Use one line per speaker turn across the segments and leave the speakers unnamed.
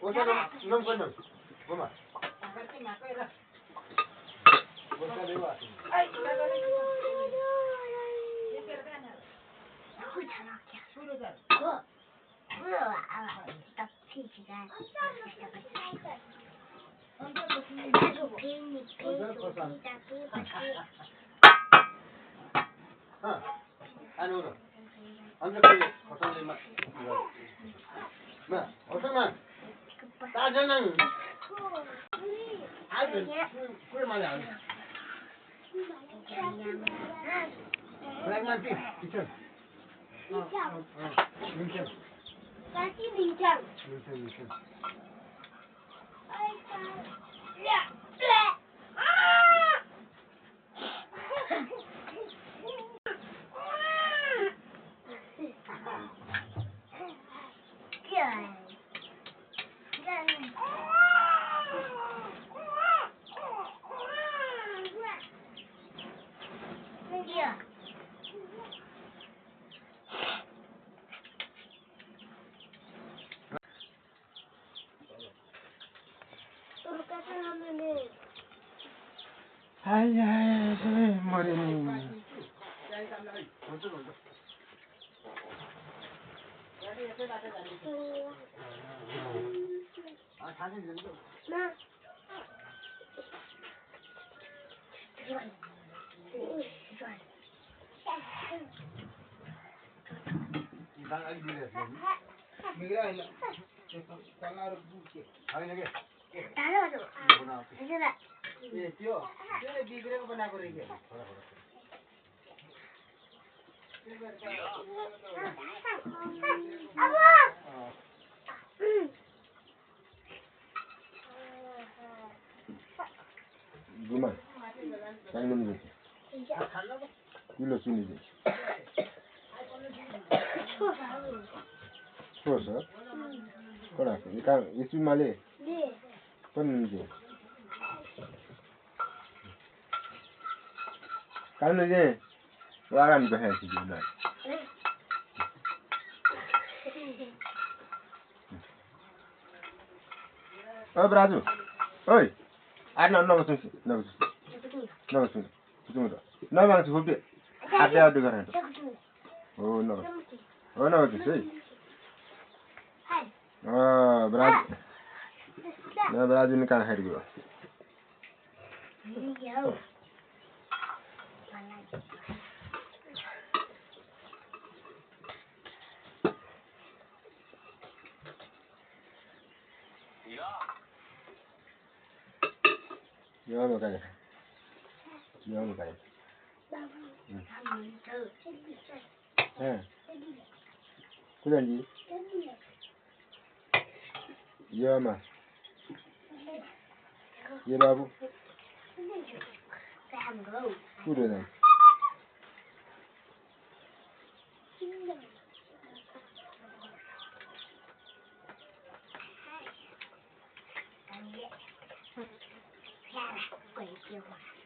Usa nung ganun. Buma. Usa liwa.
Ay,
Ano no? Ang laki hotel lima. Ma, hotel man. Tajan nang. Ayo, kuy mana? Berang nanti, bincang. Bincang.
Kasih bincang.
Bincang.
Ya.
Ay, mori ni.
Bang lagi di sini.
Mira, kalau buke.
Hari lagi.
Tahu tu. Sudah.
Tio बिग्रे को बनाएको रहेछ
Gimana? Yang ini kilo sini deh. Sosa? Kau ikan itu malay. Penuh. Kan ni, waran bahaya sih dia. Oh Brazu, oi, ada nama tu, nama tu. Betul betul. Nama tu hobi. Ada kan? Oh nama tu sih. Oh Brazu. Nah Brazu ni kan hari dua. Jangan makan. Kuda ni? Ya mas. Ya babu. Kuda ni.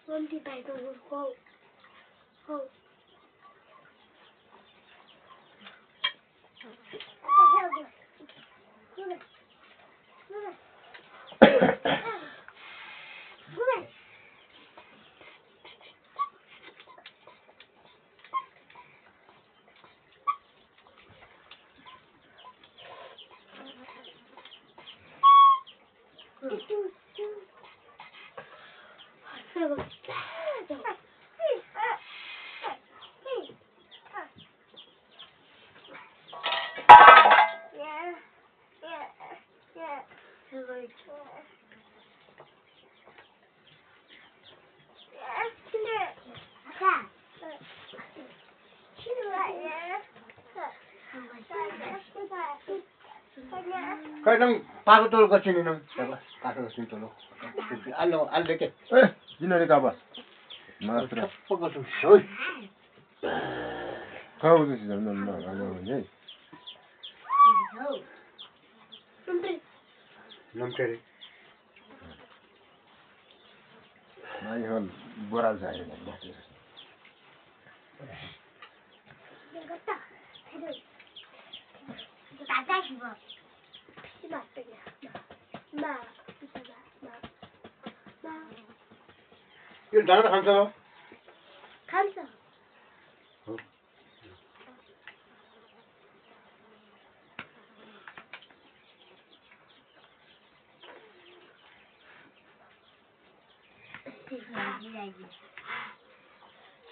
Nanti pegang kau.
Kau nang pakai tol kat sini nang, apa? Pakai sini tol. Al deket.
Sini ada apa? Mas terus.
Pakai tu, oi.
Kau tu sih, no, ni.
Nampak.
Nai hal boral saya ni.
Tak ada sih, Bang. Tidak ada. मा
यो डाँडा खान्छ हो
खान्छ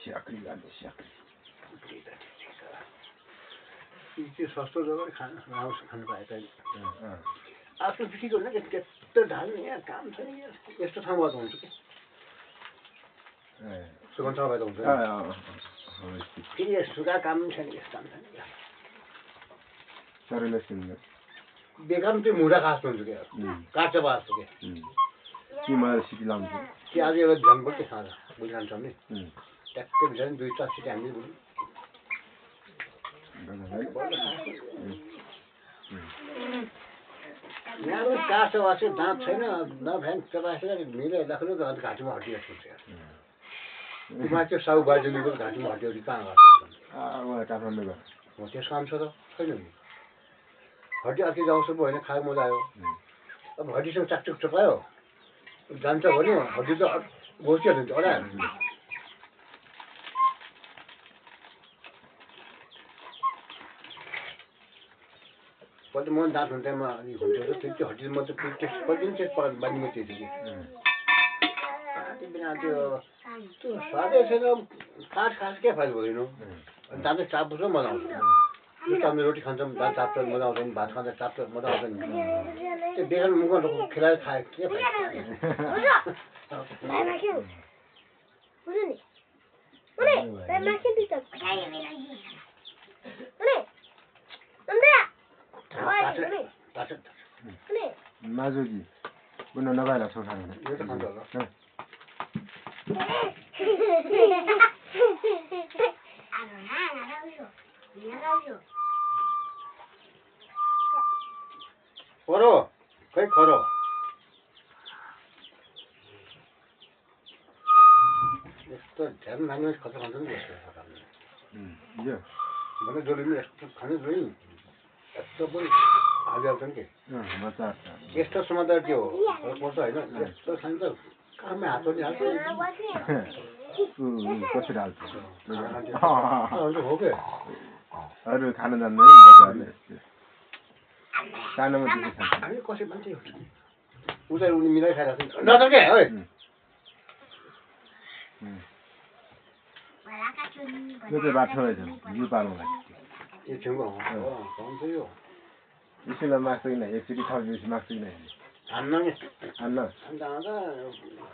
स्याक्री जान्छ स्याक्री
त्यो सस्तो जग्गा खानु राम्रो खानु पाए त आफ्नो पिटीको होइन त्यस्तो ढाल्ने यहाँ काम छ नि यस्तो ठाउँमा त हुन्छ कि सुगन्ध भएर हुन्छ फेरि सुगा काम छ नि यस्तो काम छ नि
सरले सुन्नु
बेकार त्यो मुढा खास्तो हुन्छ क्या काट्छ बाँच्छ क्या
कि मलाई सिटी लाउँछु
त्यो आज एउटा झ्याम पनि खाँदा बुझि खान्छ नि ट्याक्कै भित्र नि 2-4 सिटी हामीले बुझ्यौँ यहाँ काँचो वाँचो दाँत छैन नभ्यान चपासेर मिलेर राख्नु त अन्त घाँटीमा हड्डी जस्तो हुन्छ तिमीलाई त्यो साउ बाजेलीको घाँटीमा हड्डी कहाँ गर्छ
काठमाडौँ गएर
हो त्यस काम छ त छैन नि हड्डी अति जाउँछ पो होइन खायो मजा आयो अब हड्डीसँग चाकचुक चपायो जान्छ भन्यो हड्डी त घोसिहाल्छ अडायो कति मन दाँत हुने टाइममा अलिक हुन्थ्यो त्यो हड्डी म त टेस्ट कति पनि टेस्ट बानीमा त्यो थियो कि बिना त्यो स्वादै छैन काठ खास के फाइल भएन दाँत चाप्छ मजा आउँछ जस्तो हामीले रोटी खान्छौँ दाँत चाप्छ मजा आउँदैन भात खाँदा चाप्छ मजा आउँदैन त्यो बेगर मुख खेलाएर खायो के
माजुजी कुन नभएर सो खानु
यो त खान्छ होला खरो खै खरो यस्तो ध्यान माग्ने खर्च खान्छ नि यस्तो
यो
भने जोली पनि यस्तो खाने जोली यस्तो पनि हालिहाल्छ नि के
मजा
यस्तोसम्म त त्यो पर्छ होइन यस्तो खान्छ काममा हात पनि हाल्छ
कसरी हाल्छ
हो के
अरू खान जान्दैन बच्चाहरूले सानोमा त्यति खान्छ
हामी कसै मान्छे उता उनी मिलाइ खाइरहेको छ नत्र के है
यो चाहिँ बाटो रहेछ जिउ पाल्नु लागि
यो छेउमा हुन्छ यो
एकछिनलाई माग्छ कि नहि एकचोटि थपेपछि माग्छ कि नै
हान्न नि
हान्न
अन्त आउँदा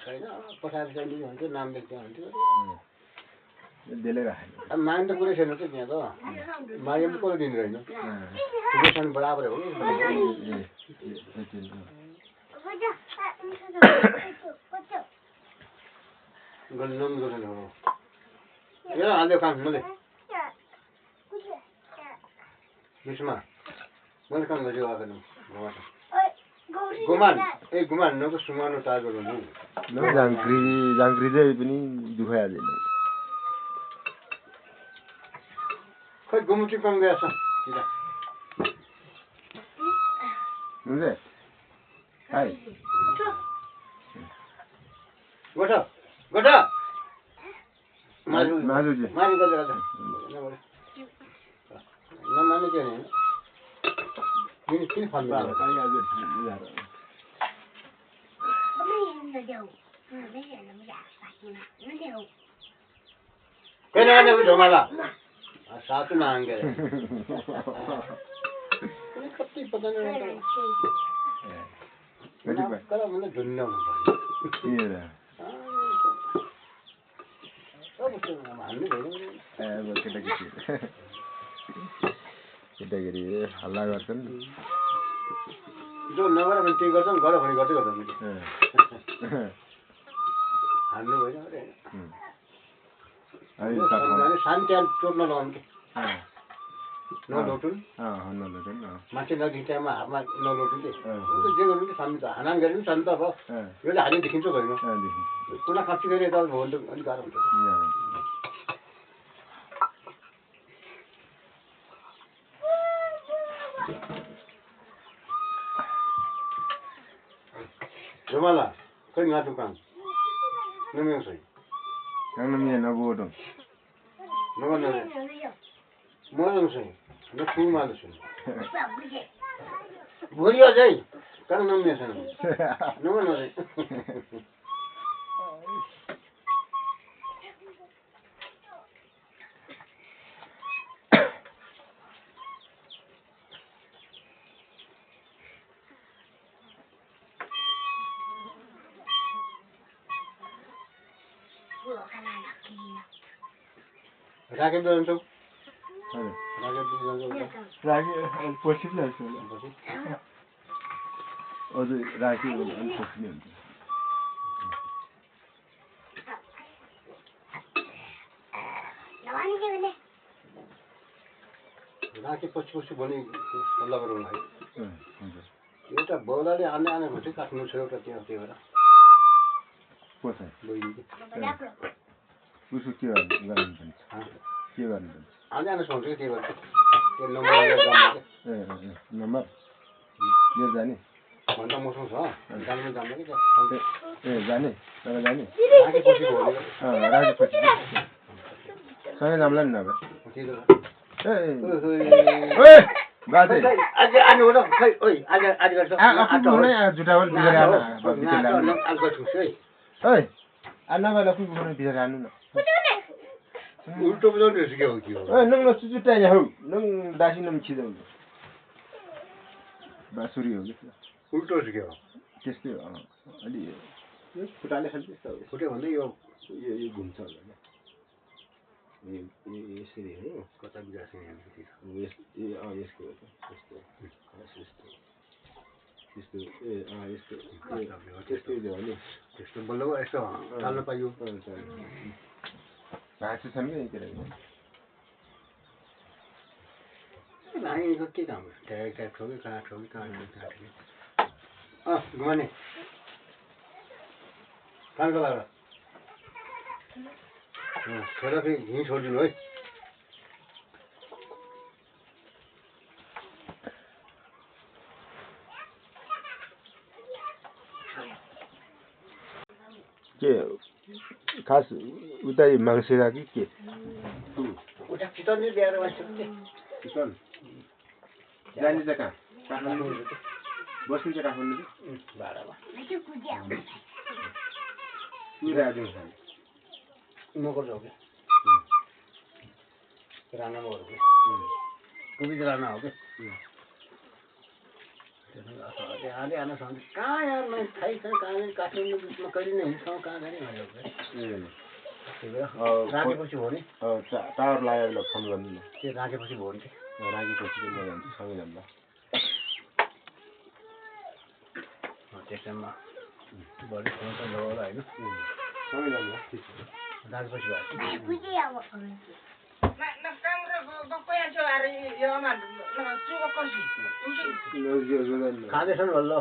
छैन पठाएर चाहिँ हुन्थ्यो नाम लेख्दै हुन्थ्यो
त्यसले राखेन
अब माग्ने त कुरै छैन त त्यहाँ त मागे पनि कसले दिनु रहेन ठुलोसँग बराबर हो गर्नु हो यो हाल्यो काम मैले बिचमा मैले काम गरेँ आएको गुमान ए गुमान नको सुमानो ताजो गर्नु
झाँक्री चाहिँ पनि दुखाइहाल्दैन
खै गुमुची कम गएछ
हुन्छ हाई
गोठा गोठा
माजुजी
मारी गर्दा नमाने के होइन किन फल्नु कैन ढोमाला सातु मांगे कति पता नहीं कल मैंने दुनिया में
केटाकेटी हल्ला गर्छन्
जो नगर भने त्यही गर्छन् गर भने गर्दै गर्छन् हान्नु भएन शान्ति चोट नलाउनु के नलोटुन् मान्छे नदेखि टाइममा हातमा नलोटुन् के जे गर्नु कि शान्ति त हानान गरे पनि शान्ति त अब यसले हानि देखिन्छ होइन कुना खर्ची गरे यता भयो भने त अलिक गाह्रो हुन्छ Jomala, kau ingat tukang. Nama yang saya.
Yang namanya Nabu dong.
Nama nama. Mana yang saya? Nak pun mana saya? Boleh aja. Kan nama yang saya. Nama nama. Rakyat dalam tu.
Ada.
Rakyat dalam tu.
Lagi positif lah soalnya. Oh tu lagi positif.
Rakyat pasti boleh Allah berulai. Itu bola ni ane macam kat musuh kita tiap tiap orang.
Posai.
Boleh.
Musuh kira enggak kan. Kira kan.
Ane soalnya tiap orang. Yang nomor
Nomor. Dia zani.
mana musuh sah. Jangan jangan kita.
Zani. Kalau zani.
Rakyat pasti boleh.
Rakyat positif. Saya namlan nabe.
Tidak.
Gade.
Ada ane orang. Oi, ada kerja.
Aku mana judawal bicara
Nah, aku susah.
anak bala aku bukan bicara anu na.
Ulto belum rezeki hoki.
Nang na suju tanya hau, nang dasi nam chida ulu. Basuri ho gitu.
Ulto rezeki.
त्यस्तै अलि यो खुट्टाले खालि त्यस्तो हो
Kuda mana yo
यो घुम्छ होला नि यसरी हो
kota biasa yang gitu.
यसको हो त्यस्तो त्यस्तो यस्तो त्यस्तै हो नि
Itu belum eso. Kalau payu.
भाषा छन् कि यतिखेर
Nah ini kok kita mau. Kayak trogi kan. Ah, gimana? Kan kalau. Kalau ini छोड़ दो oi.
के खास उतै मांगसेरा कि के
Udah kita ni biar masuk ni.
Kisan जाने चाहिँ कहाँ काठमाडौँ बस्नु चाहिँ काठमाडौँ
Barang.
पुरा आजु
Mau kau jogi. Kerana mau jogi. Kau भी kerana होगे. आधे आना समझ कहाँ यार मैं खाई था कहाँ काटने में मैं करी नहीं खाऊं कहाँ गए मैं लोग रागे पछि हो नि
टावर लगाएर ल फोन गर्नु न
त्यो रागे पछि हो नि
रागे पछि म जान्छु सँगै जान्दा
त्यसमा बडी फोन त होला हैन
सँगै जान्दा
रागे पछि भयो खाँदैछन् बल्ल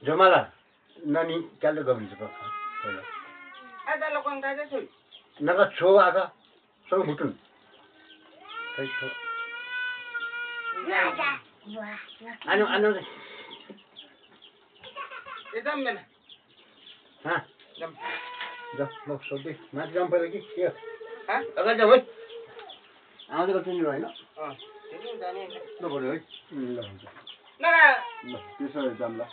जमाला नानी क्याले गबिन्छ पहिला नका छो आका सँग भुटुन खै छो आनो आनो हा जा ल सोध्दै माथि जाउँ पहिला कि के अगाडि जाउँ है आउँदै गर्छु नि होइन ल बरु है ल हुन्छ
ल त्यसो जाम्ला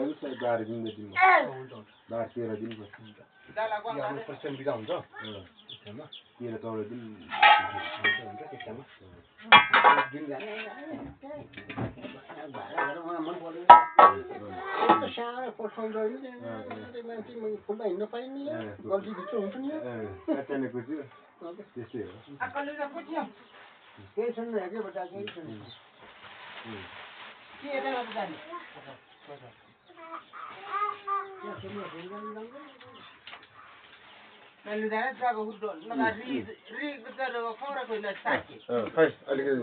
अहिले चाहिँ 12 दिन दिन 12-13 दिन बस्छु
पर्सेन्ट बिदा हुन्छ
13-14 दिन
हुन्छ त्यसमा दिन जाने मन पर्दैन साह्रो पठाउँछ मान्छे फुलमा हिँड्न पाइने गल्तीभित्र हुन्छ नि
त्यहाँदेखि चाहिँ त्यस्तै हो
केही छैन के बच्चा केही छैन
खै अलिकति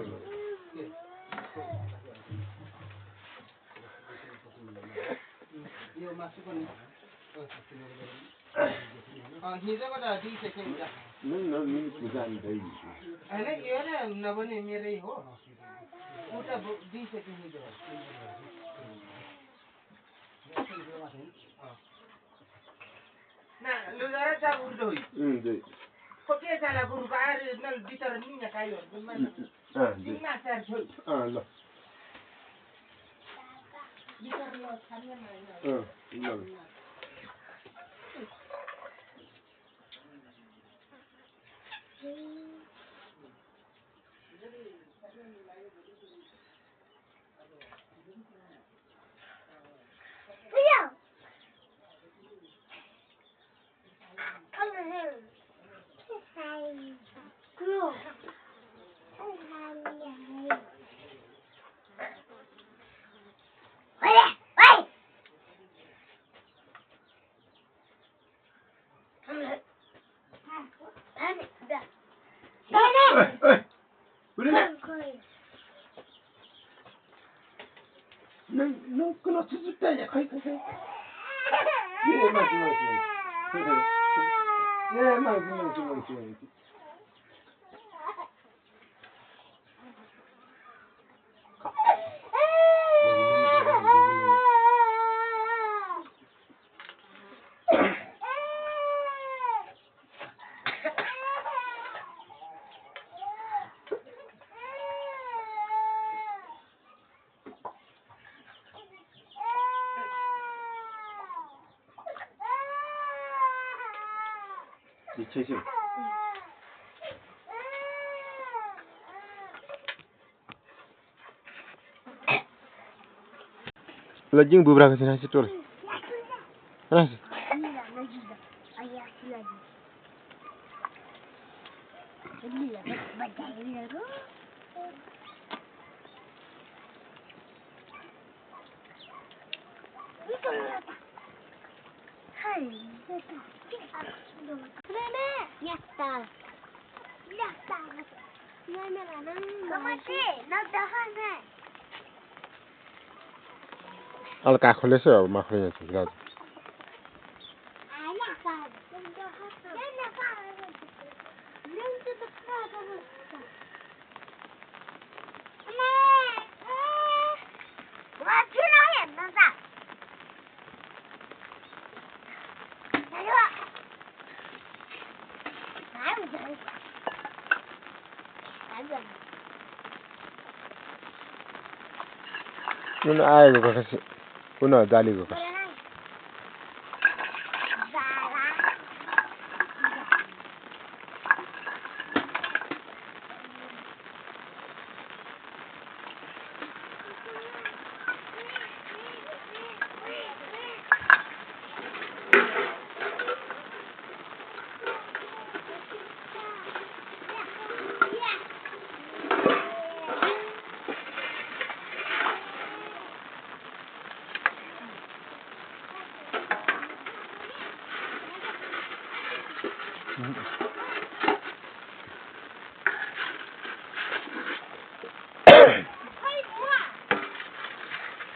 यो मासु पनि हिजोबाट दिइसक्यो नि त
너 부산 돼.
होइन यो र नभने मेरै हो उता दिइसक्यो हिजो ना लुगा र चा उर्दो
응, 네.
खोके जाला गुरु बाहर नल बितर निया कायो
아, 네.
निमा चार छु
아, 너.
बितर लो छान्ने माइनो
응, 너.
그냥. 하늘. 그럼. 왜? 왜?
에이, 우리 너 끊어 죽었다. 야, 거기 가서. 예, 맞지. 예, 맞지. 미치지. lajing beberapa sini hasil tur. Hasil. Alka kholeso अब माखले छ गाज कुन आएको कसै कुन जालीको कसै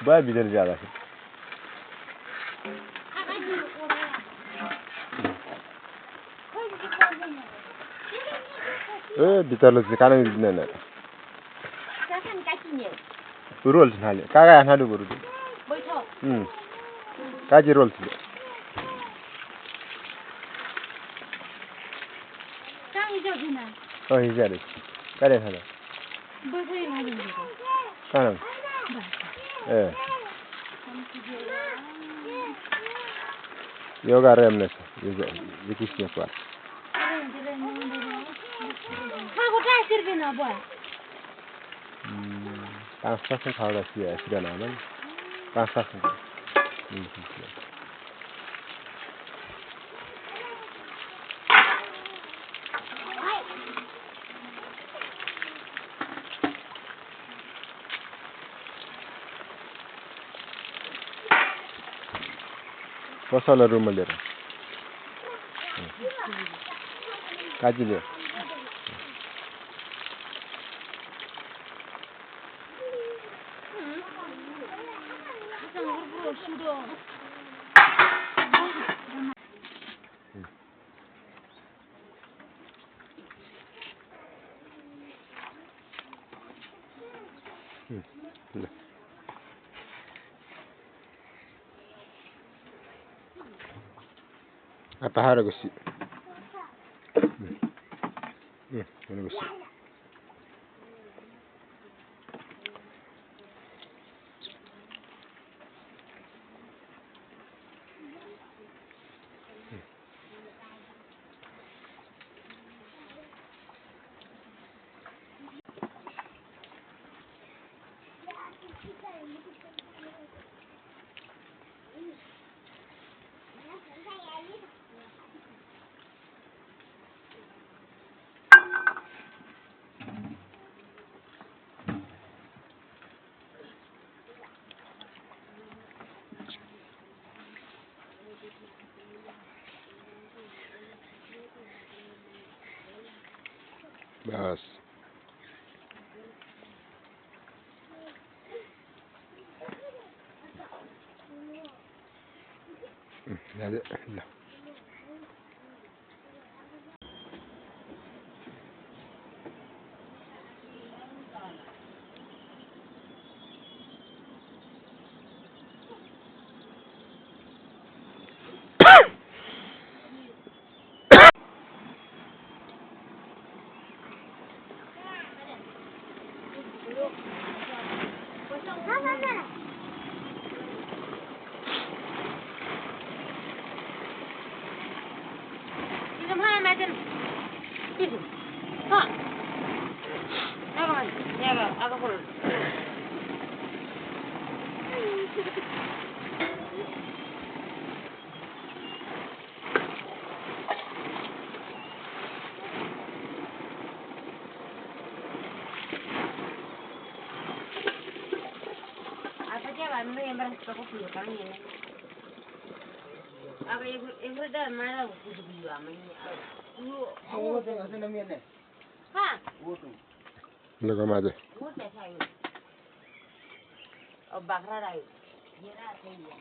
बा बिदर ज्यादा छ ए बितरले चाहिँ कान दिदैन रोल थाले काका खानु बरु काजी रोल थियो हिजोले काले खाले कान ए योगा रेमने छ यो विकिस्ने पर पाँच खाওয়া ছিল না মানে पाँच पसला रुम लिएर काजीले ल apa harus sih ini sih bas ada lah
Bizim hala Metin. Bizim. Ha. Ne kadar? Ne kadar? Aga kul. Apa dia kan yang berasal dari kulit kami ini. Aga ibu dah mana kulit biu amanya. Ha.
lo kama aja
Muda saya. Oh bakra rai. Dia dah saya.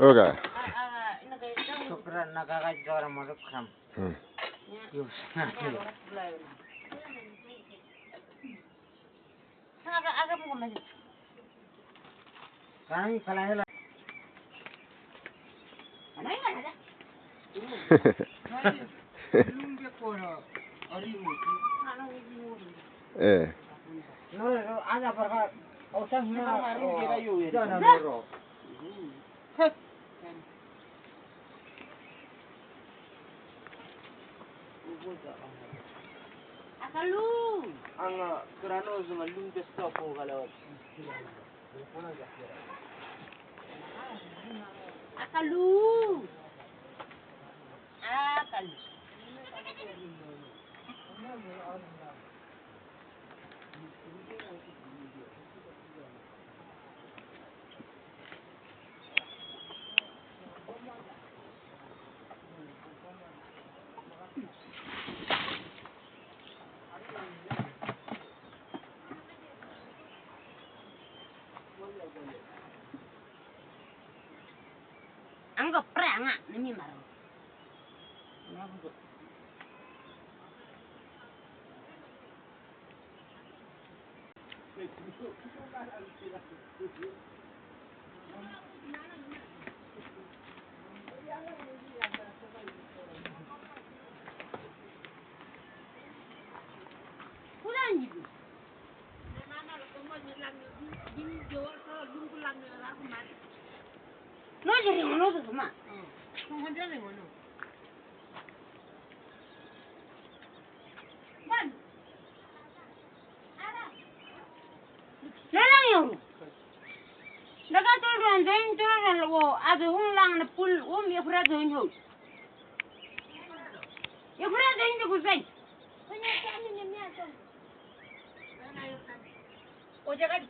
oke
Syukuran nakakaji orang masuk kram. Yus.
Agak mau kemana?
Kami kalah hela.
Mana yang ada?
Belum dia kora. Ari muti. No, ada perkara. Osang na. Jangan nero.
Akalu.
Ang kerana zaman lumpes tu apa kalau.
Akalu. Akalu. Anggo perang ah, ini maru. Kurang gitu. No jadi ngono tuh cuma.
Kung handa ni ano?
Daga turun zain turun wo adu lang na pul ya fura zain ho. Ya fura zain da guzai. O jaga di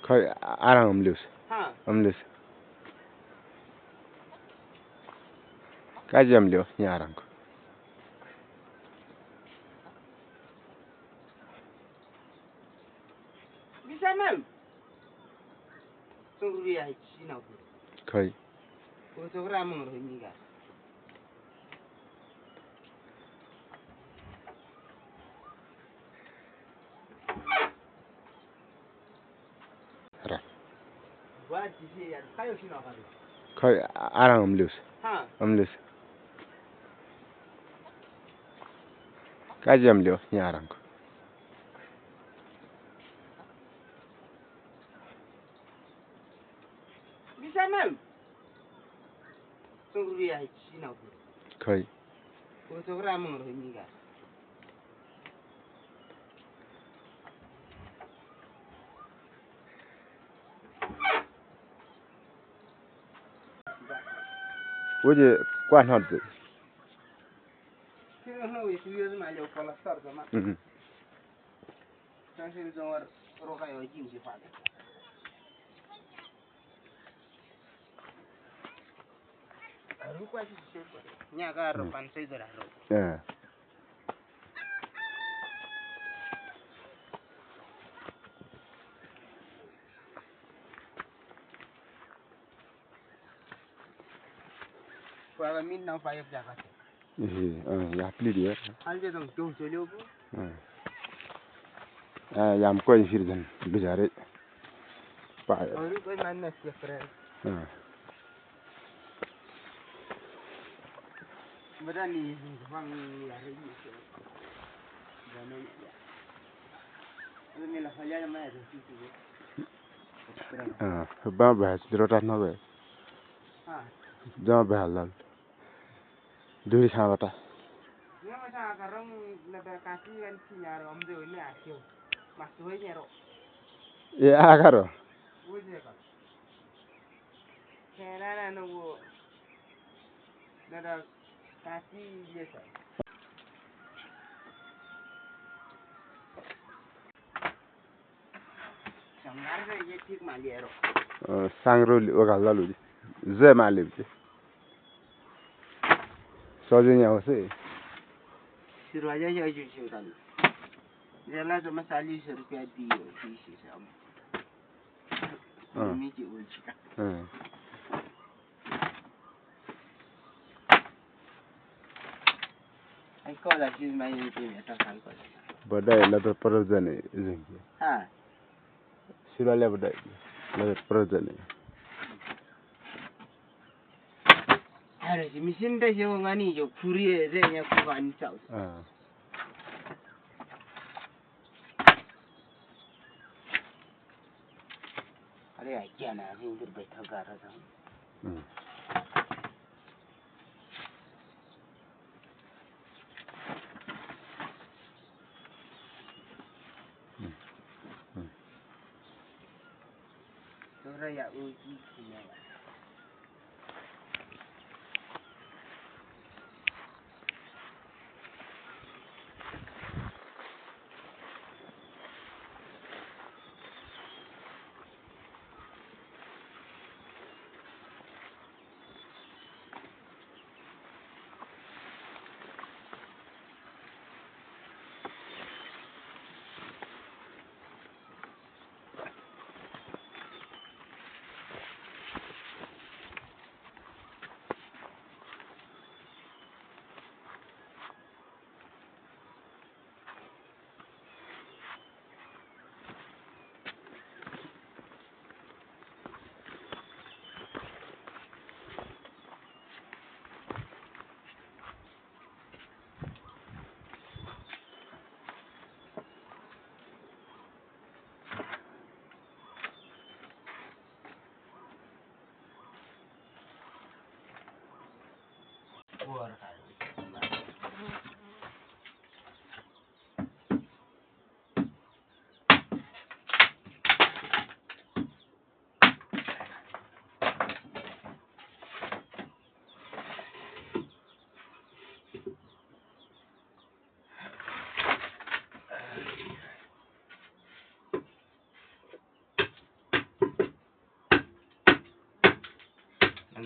Khoi arang amlius. Amlius. Kaji amlio ni arang.
Bisa mau. Tunggu dia sini aku.
Khoi.
Untuk ramong roh ini kan. Buat sih ya, kayu sini apa?
Khoi arang amlius. Amlius. Kaji amlio ni arang.
Bisa mau. Tunggu dia sini aku.
Khoi.
Untuk ramong roh ini kan.
Oje kwan hot.
Kira no itu dia cuma jauh kolastar sama. Saya jawar rokai ojim sih pak. Rupa sih siapa? Nyaga ropan saya dah ro. Kalau min nang payah jaga.
Ya pli dia.
Hal je dong jauh jauh bu.
Yam ko firdan bijare. Pa.
Orang kau mana sih keren? Berani bang hari ini. Jangan ya. Ada mila saja yang mana tu sih.
Ba ba drotat na ba. Jangan bahalal. Duri khabata.
Ni macam sekarang lebar kasih kan sinyar om tu ini asyik. Masuk aja ro.
Ya akaro.
Uje kan. Kerana nunggu. Lebar kasih je sah. Sangar je ठीक मालिए रो.
Sangro ogalalo. Ze malib. सजिने आउँछ है
Suruhnya ya jujur kan. Jelas sama sali rupiah dia sih sama. Ini je uji. Ai kau dah sih main ini tak kan kau.
Badai la to parajane zingi
Ha.
Sirale badai la parajane
Harus mesin dah jauh ngani jauh kurir dia kuan cau. Ada aja na sih berbeda gara sama. Orang ya uji semua.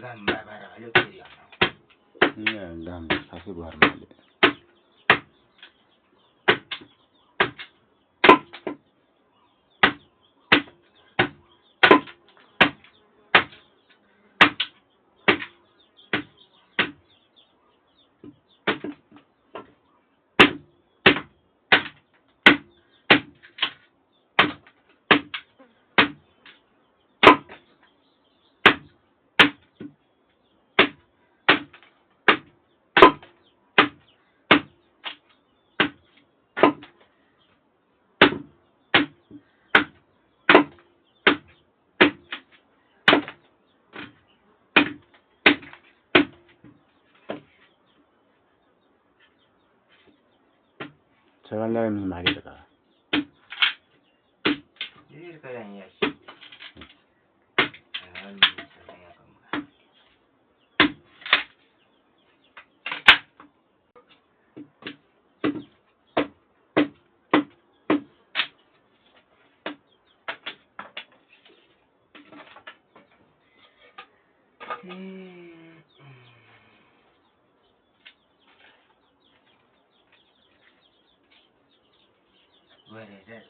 Gambar barang lu kiri apa?
Iya, gambar satu luar mali. Sekarang dah mari dah.
Jadi sekarang ya sih. Where is that?